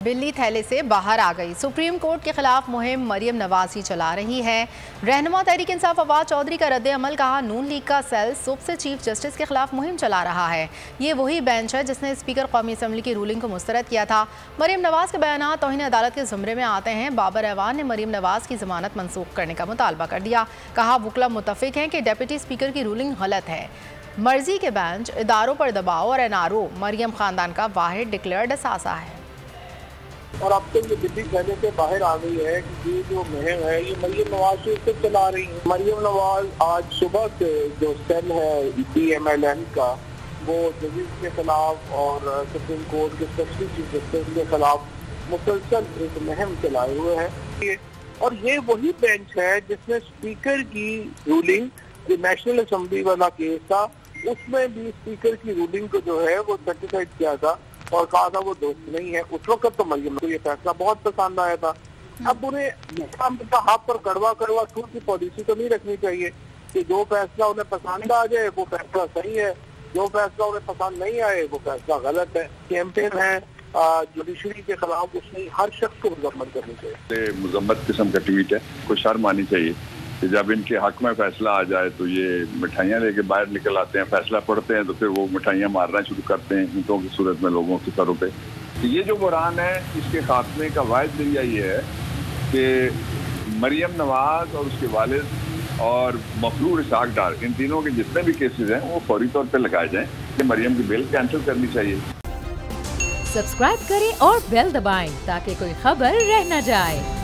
बिल्ली थैले से बाहर आ गई। सुप्रीम कोर्ट के खिलाफ मुहिम मरियम नवाज ही चला रही है। रहनुमा तहरीक इंसाफ फवाद चौधरी का रद्द अमल, कहा नून लीग का सेल सुबह से चीफ जस्टिस के खिलाफ मुहिम चला रहा है। ये वही बेंच है जिसने स्पीकर कौमी असम्बली की रूलिंग को मुस्तरद किया था। मरियम नवाज के बयान तौहीन अदालत के ज़ुमरे में आते हैं। बाबर ऐवान ने मरियम नवाज की जमानत मनसूख करने का मुतालबा कर दिया। कहा वकला मुत्तफिक हैं कि डिप्टी स्पीकर की रूलिंग गलत है। मर्जी के बेंच, इदारों पर दबाव और NRO मरियम खानदान का वाहिद डिक्लेयर्ड असासा है। और अब तक ये दिल्ली कहने से बाहर आ गई है कि ये जो मुहिम है ये मरियम नवाज से खुद चला रही है। मरियम नवाज आज सुबह से जो सेल है PMLN का, वो जजीज के खिलाफ और सुप्रीम कोर्ट के स्पेशल चीफ जस्टिस के खिलाफ मुसलसल एक मुहिम चलाए हुए है। और ये वही बेंच है जिसने स्पीकर की रूलिंग, जो नेशनल असेंबली वाला केस था, उसमें भी स्पीकर की रूलिंग को जो है वो सर्टिफाइड किया था और कहा था वो दोस्त नहीं है। उस वक्त तो मरियम को ये फैसला बहुत पसंद आया था। अब उन्हें हाथ पर कड़वा कड़वा छूट की पॉलिसी तो नहीं रखनी चाहिए कि जो फैसला उन्हें पसंद आ जाए वो फैसला सही है, जो फैसला उन्हें पसंद नहीं आए वो फैसला गलत है। कैंपेन है जुडिशरी के खिलाफ, उसमें हर शख्स को मुजम्मत करनी चाहिए। मुजम्मत किस्म का ट्वीट है, कोई शर्म आनी चाहिए कि जब इनके हक में फैसला आ जाए तो ये मिठाइयाँ लेके बाहर निकल आते हैं। फैसला पढ़ते हैं तो फिर वो मिठाइयाँ मारना शुरू करते हैं ईंटों की सूरत में लोगों के सरों पे। तो ये जो बुरान है, इसके खात्मे का वाहिद जरिया ये है कि मरियम नवाज और उसके वालिद और मफरूर इसहाक डार, इन तीनों के जितने भी केसेस हैं वो फौरी तौर पर लगाए जाएं कि मरियम की बेल कैंसिल करनी चाहिए। सब्सक्राइब करें और बेल दबाएं ताकि कोई खबर रह न जाए।